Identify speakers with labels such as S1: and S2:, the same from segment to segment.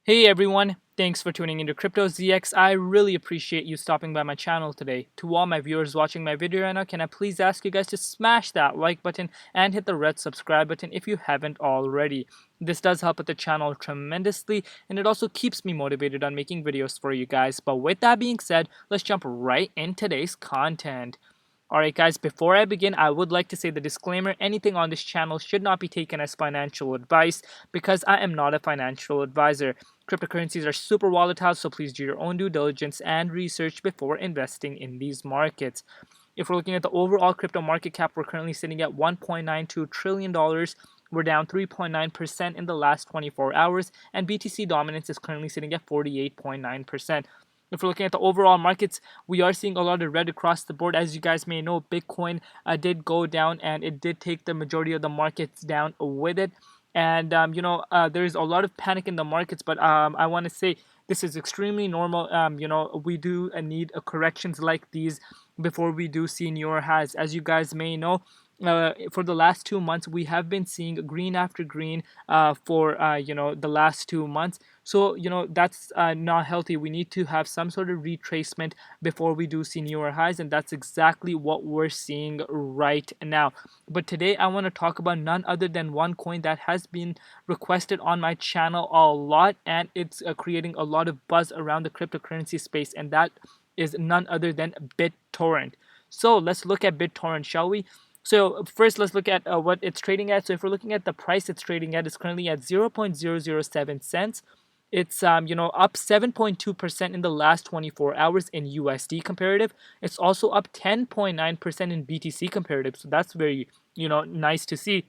S1: Hey everyone, thanks for tuning into Crypto ZX. I really appreciate you stopping by my channel today. To all my viewers watching my video right now, can I please ask you guys to smash that like button and hit the red subscribe button if you haven't already. This does help with the channel tremendously, and it also keeps me motivated on making videos for you guys. But with that being said, let's jump right in today's content. Alright guys, before I begin, I would like to say the disclaimer, anything on this channel should not be taken as financial advice because I am not a financial advisor. Cryptocurrencies are super volatile, so please do your own due diligence and research before investing in these markets. If we're looking at the overall crypto market cap, we're currently sitting at $1.92 trillion. We're down 3.9% in the last 24 hours, and BTC dominance is currently sitting at 48.9%. If we're looking at the overall markets, we are seeing a lot of red across the board. As you guys may know, Bitcoin did go down, and it did take the majority of the markets down with it. And there's a lot of panic in the markets, but I want to say this is extremely normal. We do need corrections like these before we do see newer highs. As you guys may know, for the last 2 months, we have been seeing green after green for the last 2 months. So that's not healthy. We need to have some sort of retracement before we do see newer highs, and that's exactly what we're seeing right now. But today I want to talk about none other than one coin that has been requested on my channel a lot, and it's creating a lot of buzz around the cryptocurrency space, and that is none other than Bittorrent. So let's look at Bittorrent, shall we? So first, let's look at what it's trading at. So if we're looking at the price it's trading at, it's currently at 0.007 cents. It's up 7.2% in the last 24 hours in USD comparative. It's also up 10.9% in BTC comparative. So that's very nice to see,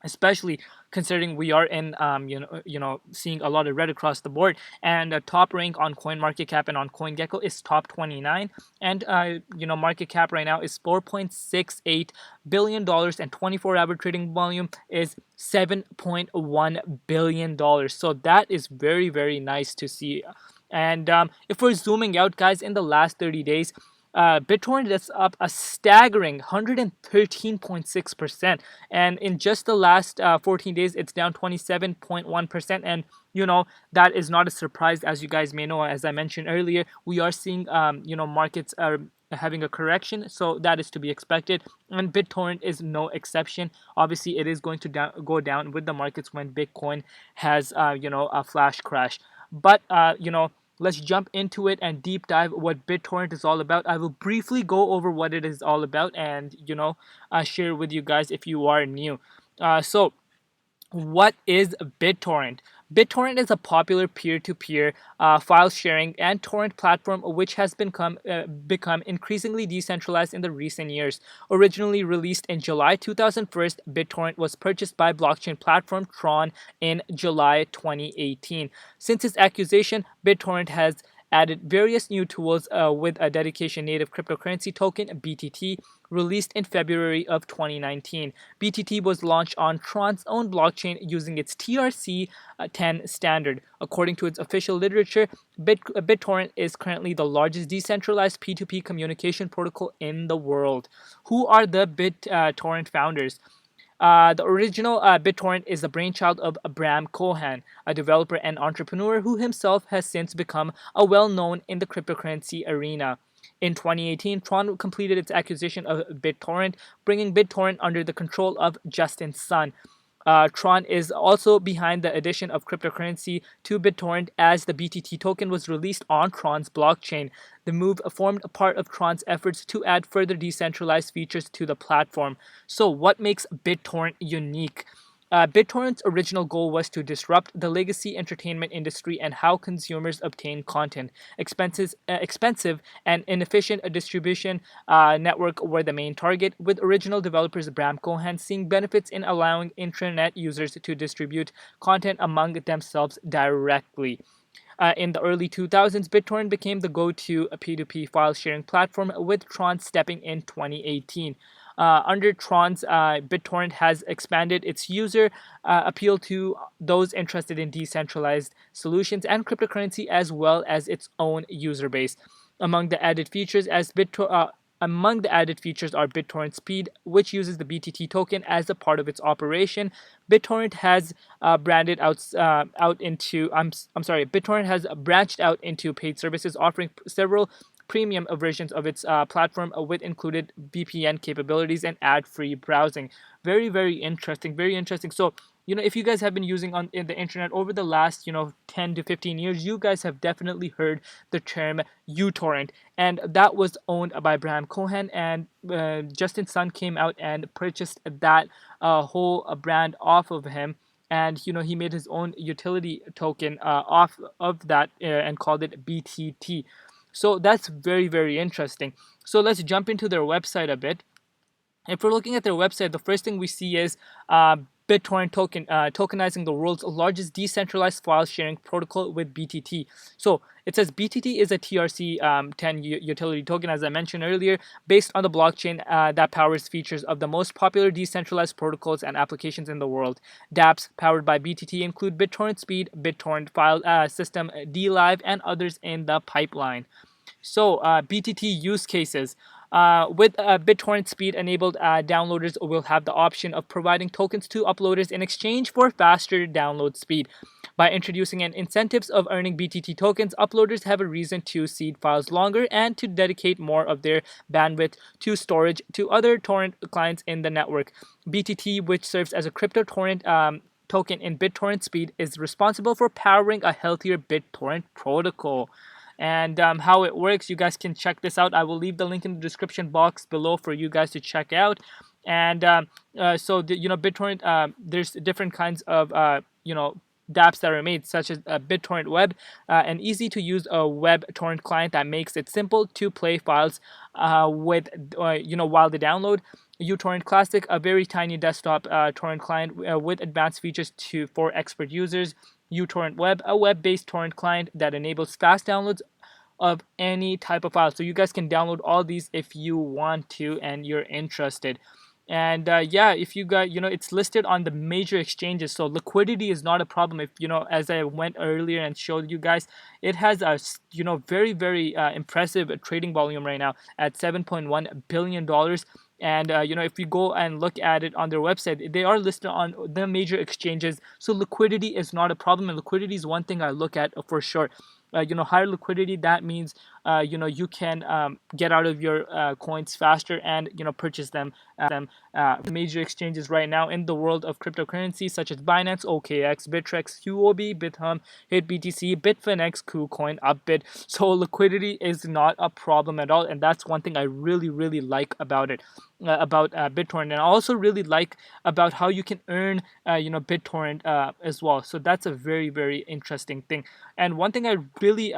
S1: especially considering we are in seeing a lot of red across the board. And top rank on CoinMarketCap and on CoinGecko is top 29, and market cap right now is $4.68 billion, and 24-hour trading volume is $7.1 billion. So that is very, very nice to see. And if we're zooming out, guys, in the last 30 days, Bittorrent is up a staggering 113.6%, and in just the last 14 days, it's down 27.1%. And that is not a surprise, as you guys may know. As I mentioned earlier, we are seeing markets are having a correction, so that is to be expected, and Bittorrent is no exception. Obviously, it is going to go down with the markets when Bitcoin has a flash crash. But let's jump into it and deep dive what Bittorrent is all about. I will briefly go over what it is all about and share with you guys if you are new. So what is BitTorrent? BitTorrent is a popular peer-to-peer file sharing and torrent platform which has become increasingly decentralized in the recent years. Originally released in July 2001, BitTorrent was purchased by blockchain platform Tron in July 2018. Since its acquisition, BitTorrent has added various new tools with a dedication native cryptocurrency token, BTT, released in February of 2019. BTT was launched on Tron's own blockchain using its TRC10 standard. According to its official literature, BitTorrent is currently the largest decentralized P2P communication protocol in the world. Who are the BitTorrent founders? The original BitTorrent is the brainchild of Abram Cohen, a developer and entrepreneur who himself has since become a well-known in the cryptocurrency arena. In 2018, Tron completed its acquisition of BitTorrent, bringing BitTorrent under the control of Justin Sun. Tron is also behind the addition of cryptocurrency to BitTorrent as the BTT token was released on Tron's blockchain. The move formed a part of Tron's efforts to add further decentralized features to the platform. So what makes BitTorrent unique? BitTorrent's original goal was to disrupt the legacy entertainment industry and how consumers obtain content. Expensive and inefficient distribution network were the main target, with original developers Bram Cohen seeing benefits in allowing internet users to distribute content among themselves directly. In the early 2000s, BitTorrent became the go-to P2P file sharing platform, with Tron stepping in 2018. Under Tron's, BitTorrent has expanded its user appeal to those interested in decentralized solutions and cryptocurrency, as well as its own user base. Among the added features, Among the added features are BitTorrent Speed, which uses the BTT token as a part of its operation. BitTorrent has branded out into I'm sorry, BitTorrent has branched out into paid services, offering several premium versions of its platform with included VPN capabilities and ad-free browsing. Very, very interesting. Very interesting. So, if you guys have been using on in the internet over the last 10 to 15 years, you guys have definitely heard the term uTorrent, and that was owned by Bram Cohen, and Justin Sun came out and purchased that whole brand off of him, and he made his own utility token off of that and called it BTT. So that's very, very interesting. So let's jump into their website a bit. If we're looking at their website, the first thing we see is BitTorrent tokenizing the world's largest decentralized file sharing protocol with BTT. So it says BTT is a TRC10 utility token, as I mentioned earlier, based on the blockchain that powers features of the most popular decentralized protocols and applications in the world. dApps powered by BTT include BitTorrent Speed, BitTorrent File System, DLive, and others in the pipeline. So, BTT use cases. With BitTorrent Speed enabled, downloaders will have the option of providing tokens to uploaders in exchange for faster download speed. By introducing an incentives of earning BTT tokens, uploaders have a reason to seed files longer and to dedicate more of their bandwidth to storage to other torrent clients in the network. BTT, which serves as a crypto torrent token in BitTorrent Speed, is responsible for powering a healthier BitTorrent protocol. And how it works, you guys can check this out. I will leave the link in the description box below for you guys to check out. And BitTorrent, there's different kinds of dApps that are made, such as BitTorrent Web, an easy to use web torrent client that makes it simple to play files with while they download. uTorrent Classic, a very tiny desktop torrent client with advanced features for expert users. uTorrent Web, a web-based torrent client that enables fast downloads of any type of file. So you guys can download all these if you want to and you're interested. And if you got, it's listed on the major exchanges, so liquidity is not a problem. If as I went earlier and showed you guys, it has a very, very impressive trading volume right now at $7.1 billion. And if you go and look at it on their website, they are listed on the major exchanges. So liquidity is not a problem, and liquidity is one thing I look at for sure. Higher liquidity, that means you can get out of your coins faster and purchase them major exchanges right now in the world of cryptocurrencies, such as Binance, OKX, Bittrex, Huobi, Bithumb, HitBTC, Bitfinex, KuCoin, Upbit. So liquidity is not a problem at all, and that's one thing I really, really like about it. About BitTorrent, and I also really like about how you can earn BitTorrent as well. So that's a very, very interesting thing. And one thing I really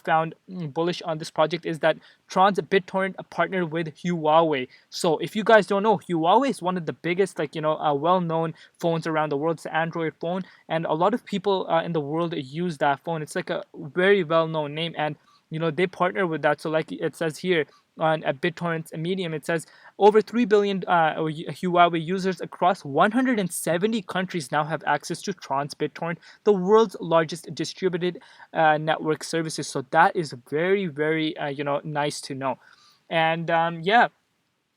S1: found bullish on this project is that Tron's BitTorrent partnered with Huawei. So if you guys don't know, Huawei is one of the biggest well-known phones around the world. It's an Android phone, and a lot of people in the world use that phone. It's like a very well-known name, and they partner with that. So like it says here on BitTorrent's Medium, it says over 3 billion Huawei users across 170 countries now have access to Tron's BitTorrent, the world's largest distributed network services. So that is very, very nice to know. And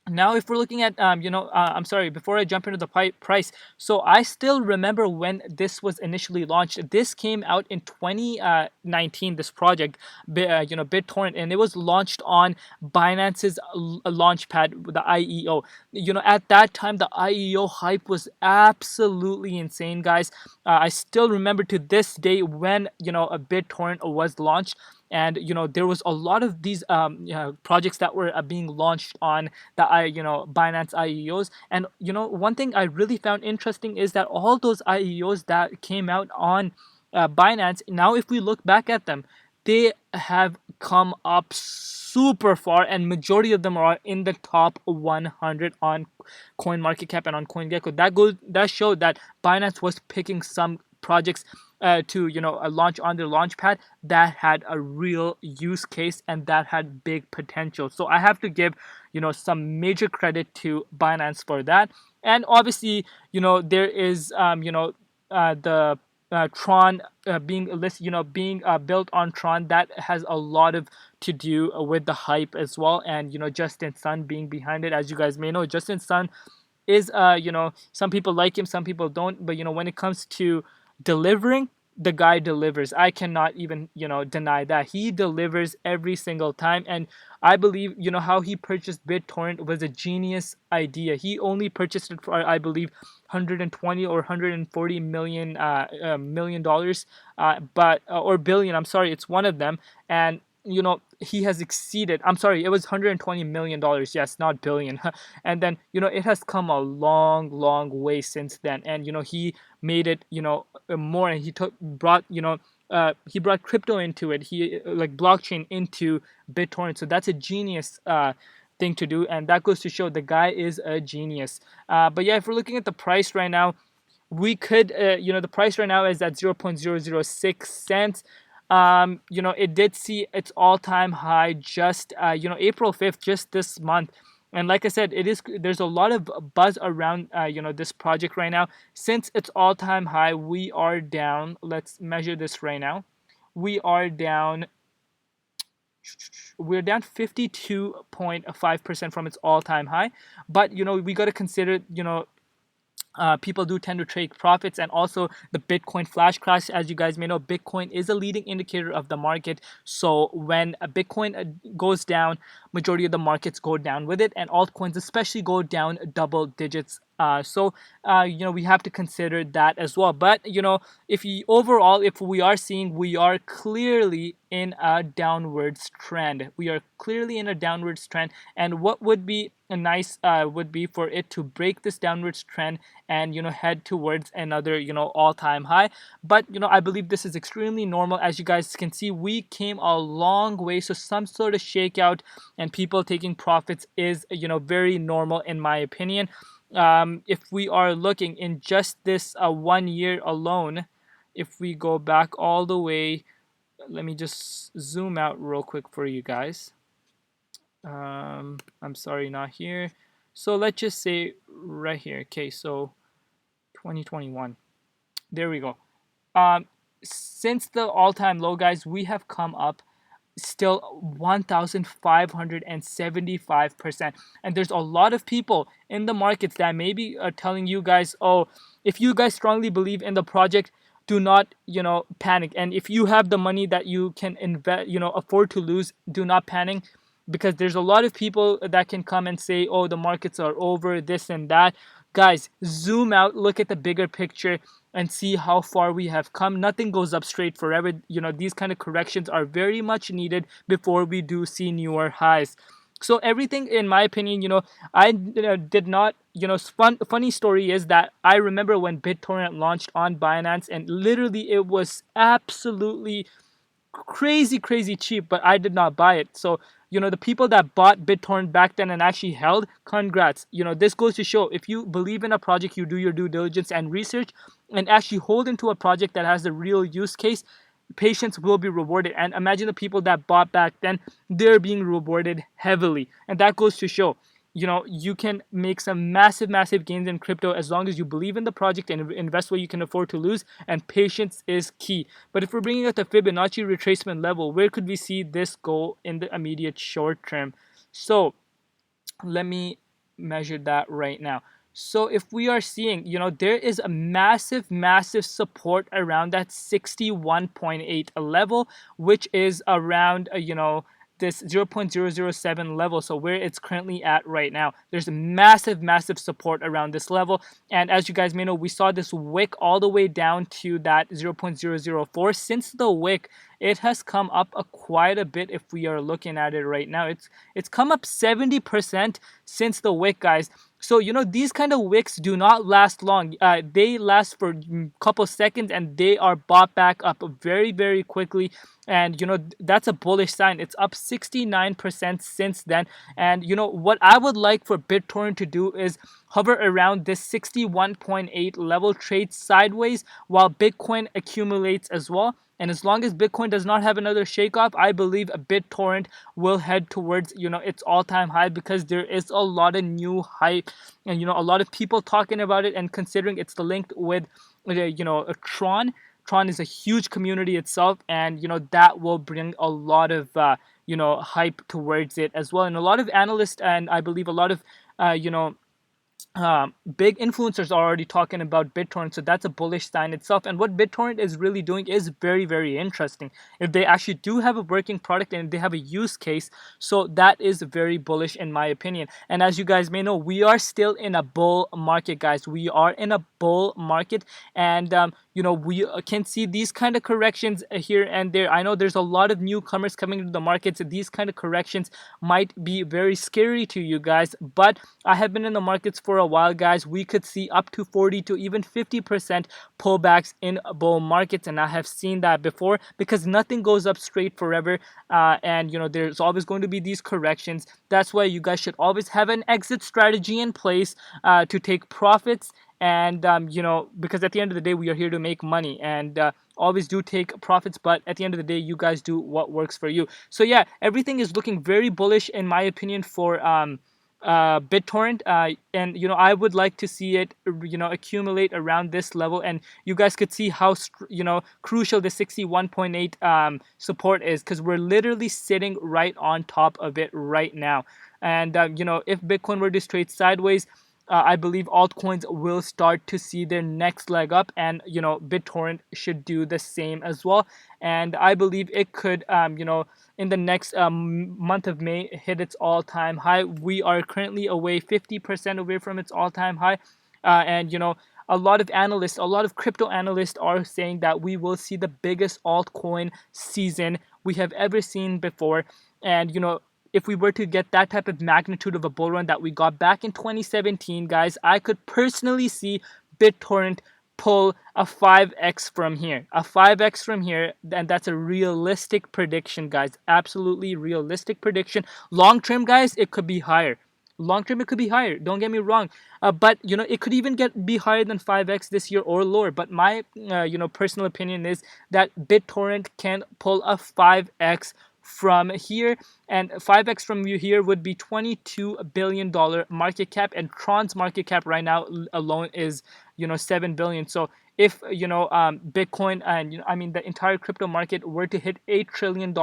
S1: now, if we're looking at, I'm sorry, before I jump into the price, so I still remember when this was initially launched. This came out in 2019, this project, BitTorrent, and it was launched on Binance's launchpad, the IEO. At that time, the IEO hype was absolutely insane, guys. I still remember to this day when, a BitTorrent was launched. And there was a lot of these projects that were being launched on the Binance IEOs. And one thing I really found interesting is that all those IEOs that came out on Binance, now if we look back at them, they have come up super far, and majority of them are in the top 100 on CoinMarketCap and on CoinGecko. That showed that Binance was picking some projects to launch on their launchpad that had a real use case and that had big potential. So I have to give some major credit to Binance for that. And obviously there is the Tron being being built on Tron, that has a lot of to do with the hype as well, and Justin Sun being behind it. As you guys may know, Justin Sun is some people like him, some people don't, but when it comes to delivering, the guy delivers. I cannot even deny that he delivers every single time. And I believe how he purchased BitTorrent was a genius idea. He only purchased it for, I believe, 120 or 140 million dollars, but or billion, I'm sorry, it's one of them. And he has exceeded, I'm sorry, it was 120 million dollars, yes, not billion. And then it has come a long way since then. And he made it more, and he brought crypto into it, he like blockchain into BitTorrent. So that's a genius thing to do, and that goes to show the guy is a genius. But yeah, if we're looking at the price right now, we could the price right now is at 0.006 cents. It did see its all-time high just April 5th, just this month. And like I said, there's a lot of buzz around this project right now. Since its all-time high, we are down, let's measure this right now, we are down, we're down 52.5% from its all-time high. But we got to consider people do tend to take profits, and also the Bitcoin flash crash. As you guys may know, Bitcoin is a leading indicator of the market. So when a Bitcoin goes down, majority of the markets go down with it, and altcoins especially go down double digits. So we have to consider that as well. But if we are seeing, we are clearly in a downwards trend. We are clearly in a downwards trend, and what would be a nice would be for it to break this downwards trend and head towards another all-time high. But I believe this is extremely normal. As you guys can see, we came a long way, so some sort of shakeout and people taking profits is very normal in my opinion. If we are looking in just this 1 year alone, if we go back all the way, let me just zoom out real quick for you guys. I'm sorry, not here. So let's just say right here. Okay, so 2021. There we go. Since the all-time low, guys, we have come up still 1,575%. And there's a lot of people in the markets that maybe are telling you guys, oh, if you guys strongly believe in the project, do not panic. And if you have the money that you can invest, afford to lose, do not panic, because there's a lot of people that can come and say, oh, the markets are over, this and that. Guys, zoom out, look at the bigger picture, and see how far we have come. Nothing goes up straight forever. These kind of corrections are very much needed before we do see newer highs. So everything, in my opinion, I did not, funny story is that I remember when BitTorrent launched on Binance, and literally it was absolutely crazy cheap, but I did not buy it. So the people that bought BitTorrent back then and actually held, congrats. This goes to show, if you believe in a project, you do your due diligence and research and actually hold into a project that has a real use case, patience will be rewarded. And imagine the people that bought back then, they're being rewarded heavily. And that goes to show, you can make some massive gains in crypto as long as you believe in the project and invest what you can afford to lose, and patience is key. But if we're bringing out the Fibonacci retracement level, where could we see this go in the immediate short term? So let me measure that right now. So if we are seeing, there is a massive support around that 61.8 level, which is around this 0.007 level, so where it's currently at right now. There's massive support around this level. And as you guys may know, we saw this wick all the way down to that 0.004. Since the wick, it has come up quite a bit. If we are looking at it right now, it's come up 70% since the wick, guys. So these kind of wicks do not last long. They last for a couple seconds, and they are bought back up very quickly. And that's a bullish sign. It's up 69% since then. And what I would like for BitTorrent to do is hover around this 61.8 level, trade sideways while Bitcoin accumulates as well. And as long as Bitcoin does not have another shake-off, I believe a BitTorrent will head towards its all-time high, because there is a lot of new hype and a lot of people talking about it and considering it's linked with a Tron. Tron is a huge community itself, and that will bring a lot of hype towards it as well. And a lot of analysts, and I believe a lot of big influencers are already talking about BitTorrent, so that's a bullish sign itself. And what BitTorrent is really doing is very, very interesting. If they actually do have a working product and they have a use case, so that is very bullish in my opinion. And as you guys may know, we are still in a bull market, guys. We are in a bull market, and we can see these kind of corrections here and there. I know there's a lot of newcomers coming into the markets. These kind of corrections might be very scary to you guys, but I have been in the markets for a while, guys. We could see up to 40 to even 50% pullbacks in bull markets, and I have seen that before, because nothing goes up straight forever, and there's always going to be these corrections. That's why you guys should always have an exit strategy in place to take profits. And because at the end of the day, we are here to make money, and always do take profits, but at the end of the day, you guys do what works for you. So yeah, everything is looking very bullish in my opinion for BitTorrent, and I would like to see it accumulate around this level. And you guys could see how crucial the 61.8 support is, because we're literally sitting right on top of it right now. And if Bitcoin were to trade sideways, I believe altcoins will start to see their next leg up, and BitTorrent should do the same as well. And I believe it could in the next month of May hit its all-time high. We are currently 50% away from its all-time high, and a lot of analysts, a lot of crypto analysts are saying that we will see the biggest altcoin season we have ever seen before. And if we were to get that type of magnitude of a bull run that we got back in 2017, guys, I could personally see BitTorrent pull a 5x from here. A 5x from here, and that's a realistic prediction, guys. Absolutely realistic prediction. Long term, guys, it could be higher. Long term, it could be higher. Don't get me wrong. But it could even be higher than 5x this year or lower. But my personal opinion is that BitTorrent can pull a 5x from here, and 5x from here would be $22 billion market cap, and Tron's market cap right now alone is $7 billion. So if Bitcoin and I mean the entire crypto market were to hit $8 trillion,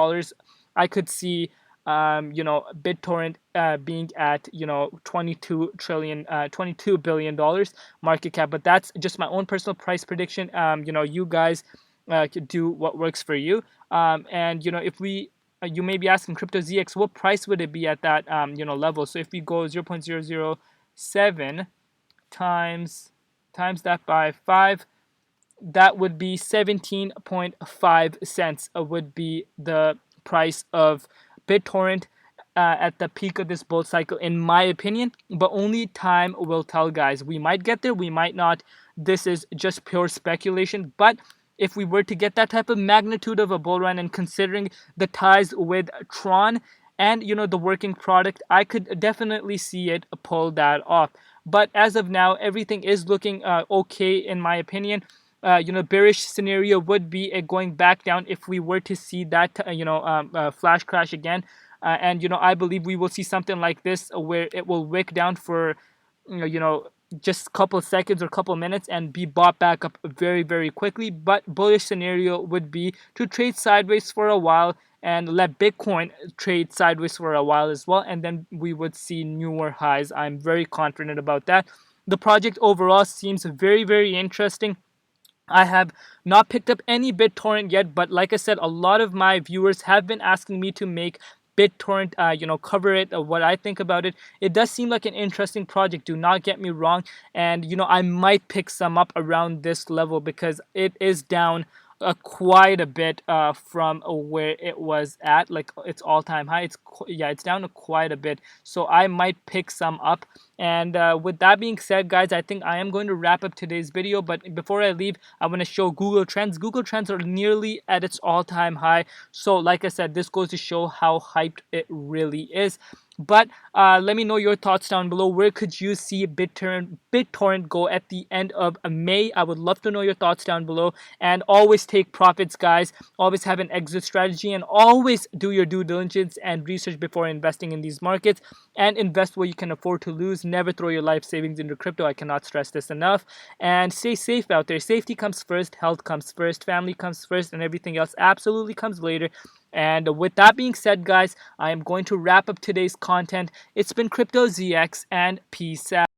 S1: I could see BitTorrent being at $22 billion market cap. But that's just my own personal price prediction. You guys could do what works for you. And if we you may be asking, CryptoZX, what price would it be at that level? So if we go 0.007 times that by 5, that would be 17.5 cents would be the price of BitTorrent at the peak of this bull cycle, in my opinion. But only time will tell, guys. We might get there, we might not. This is just pure speculation. But if we were to get that type of magnitude of a bull run, and considering the ties with Tron and the working product, I could definitely see it pull that off. But as of now, everything is looking okay in my opinion. Bearish scenario would be going back down if we were to see that flash crash again. And I believe we will see something like this, where it will wick down for just a couple of seconds or a couple of minutes and be bought back up very, very quickly. But bullish scenario would be to trade sideways for a while and let Bitcoin trade sideways for a while as well, and then we would see newer highs. I'm very confident about that. The project overall seems very, very interesting. I have not picked up any BitTorrent yet, but like I said, a lot of my viewers have been asking me to make BitTorrent, cover it, what I think about it. It does seem like an interesting project, do not get me wrong. And, I might pick some up around this level, because it is down quite a bit from where it was at, like its all-time high. It's down quite a bit, so I might pick some up. And with that being said, guys, I think I am going to wrap up today's video. But before I leave, I want to show Google Trends. Google Trends are nearly at its all-time high, so like I said, this goes to show how hyped it really is. But let me know your thoughts down below. Where could you see BitTorrent go at the end of May? I would love to know your thoughts down below. And always take profits, guys. Always have an exit strategy, and always do your due diligence and research before investing in these markets. And invest where you can afford to lose, never throw your life savings into crypto. I cannot stress this enough. And stay safe out there. Safety comes first, health comes first, family comes first, and everything else absolutely comes later. And with that being said, guys, I am going to wrap up today's content. It's been Crypto ZX, and peace out.